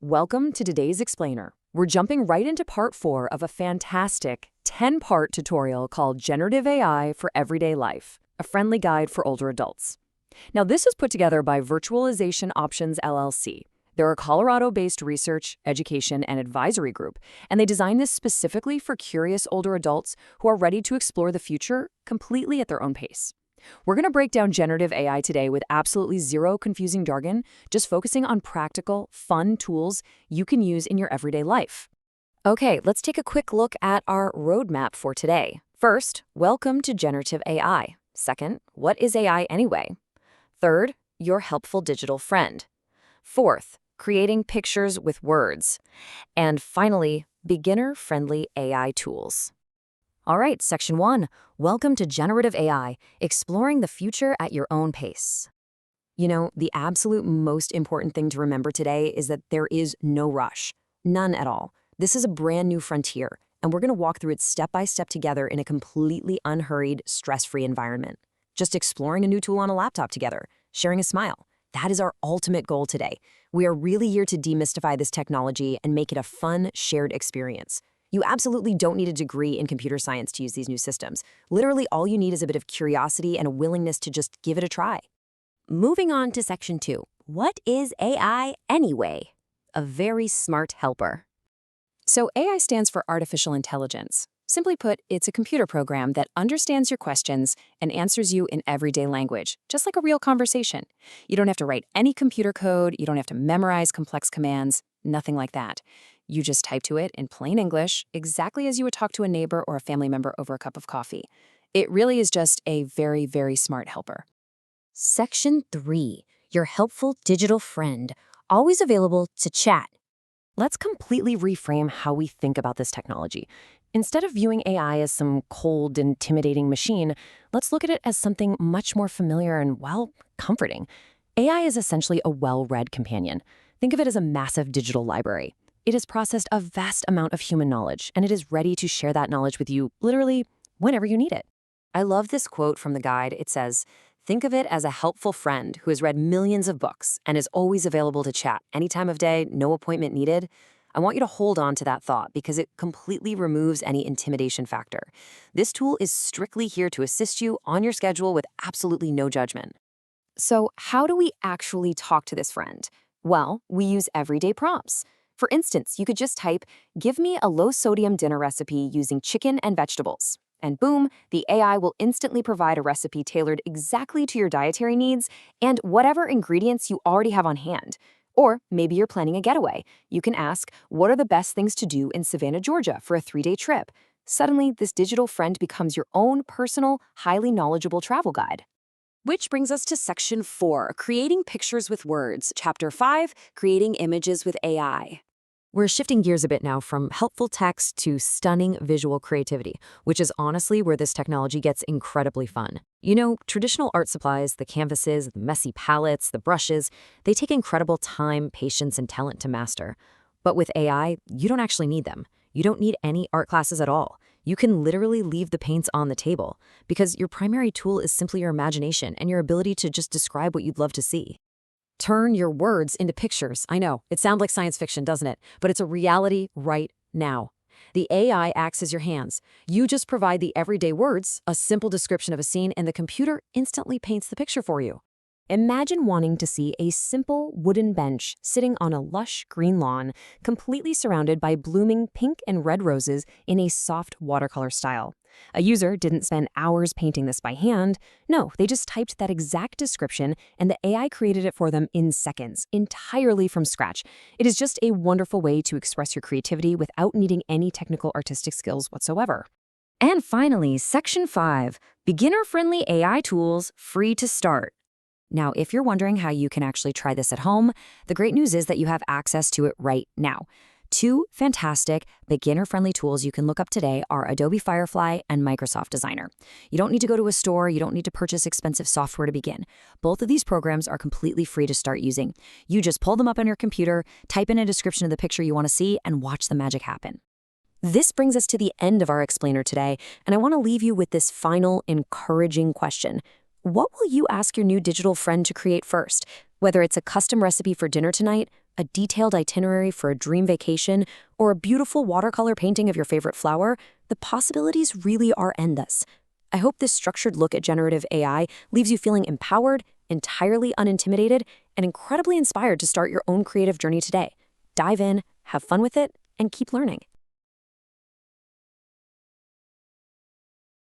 Welcome to today's explainer. We're jumping right into part 4 of a fantastic 10-part tutorial called Generative AI for Everyday Life, a friendly guide for older adults. Now, this is put together by Virtualization Options LLC. They're a Colorado-based research, education, and advisory group, and they designed this specifically for curious older adults who are ready to explore the future completely at their own pace. We're going to break down generative AI today with absolutely zero confusing jargon, just focusing on practical, fun tools you can use in your everyday life. Okay, let's take a quick look at our roadmap for today. First, welcome to generative AI. Second, what is AI anyway? Third, your helpful digital friend. Fourth, creating pictures with words. And finally, beginner-friendly AI tools. All right, Section 1, welcome to Generative AI, exploring the future at your own pace. You know, the absolute most important thing to remember today is that there is no rush. None at all. This is a brand new frontier, and we're going to walk through it step by step together in a completely unhurried, stress-free environment. Just exploring a new tool on a laptop together, sharing a smile. That is our ultimate goal today. We are really here to demystify this technology and make it a fun, shared experience. You absolutely don't need a degree in computer science to use these new systems. Literally, all you need is a bit of curiosity and a willingness to just give it a try. Moving on to Section 2. What is AI anyway? A very smart helper. So AI stands for artificial intelligence. Simply put, it's a computer program that understands your questions and answers you in everyday language, just like a real conversation. You don't have to write any computer code, you don't have to memorize complex commands, nothing like that. You just type to it in plain English, exactly as you would talk to a neighbor or a family member over a cup of coffee. It really is just a very, very smart helper. Section 3, your helpful digital friend, always available to chat. Let's completely reframe how we think about this technology. Instead of viewing AI as some cold, intimidating machine, let's look at it as something much more familiar and, well, comforting. AI is essentially a well-read companion. Think of it as a massive digital library. It has processed a vast amount of human knowledge, and it is ready to share that knowledge with you literally whenever you need it. I love this quote from the guide. It says, "Think of it as a helpful friend who has read millions of books and is always available to chat any time of day, no appointment needed." I want you to hold on to that thought because it completely removes any intimidation factor. This tool is strictly here to assist you on your schedule with absolutely no judgment. So how do we actually talk to this friend? Well, we use everyday prompts. For instance, you could just type, "Give me a low-sodium dinner recipe using chicken and vegetables." And boom, the AI will instantly provide a recipe tailored exactly to your dietary needs and whatever ingredients you already have on hand. Or maybe you're planning a getaway. You can ask, "What are the best things to do in Savannah, Georgia for a 3-day trip?" Suddenly, this digital friend becomes your own personal, highly knowledgeable travel guide. Which brings us to Section 4, Creating Pictures with Words, Chapter 5, Creating Images with AI. We're shifting gears a bit now from helpful text to stunning visual creativity, which is honestly where this technology gets incredibly fun. You know, traditional art supplies, the canvases, the messy palettes, the brushes, they take incredible time, patience, and talent to master. But with AI, you don't actually need them. You don't need any art classes at all. You can literally leave the paints on the table because your primary tool is simply your imagination and your ability to just describe what you'd love to see. Turn your words into pictures. I know, it sounds like science fiction, doesn't it? But it's a reality right now. The AI acts as your hands. You just provide the everyday words, a simple description of a scene, and the computer instantly paints the picture for you. Imagine wanting to see a simple wooden bench sitting on a lush green lawn, completely surrounded by blooming pink and red roses in a soft watercolor style. A user didn't spend hours painting this by hand. No, they just typed that exact description and the AI created it for them in seconds, entirely from scratch. It is just a wonderful way to express your creativity without needing any technical artistic skills whatsoever. And finally, Section 5, Beginner-Friendly AI Tools, Free to Start. Now, if you're wondering how you can actually try this at home, the great news is that you have access to it right now. 2 fantastic beginner-friendly tools you can look up today are Adobe Firefly and Microsoft Designer. You don't need to go to a store, you don't need to purchase expensive software to begin. Both of these programs are completely free to start using. You just pull them up on your computer, type in a description of the picture you want to see, and watch the magic happen. This brings us to the end of our explainer today, and I want to leave you with this final encouraging question. What will you ask your new digital friend to create first? Whether it's a custom recipe for dinner tonight, a detailed itinerary for a dream vacation, or a beautiful watercolor painting of your favorite flower, the possibilities really are endless. I hope this structured look at generative AI leaves you feeling empowered, entirely unintimidated, and incredibly inspired to start your own creative journey today. Dive in, have fun with it, and keep learning.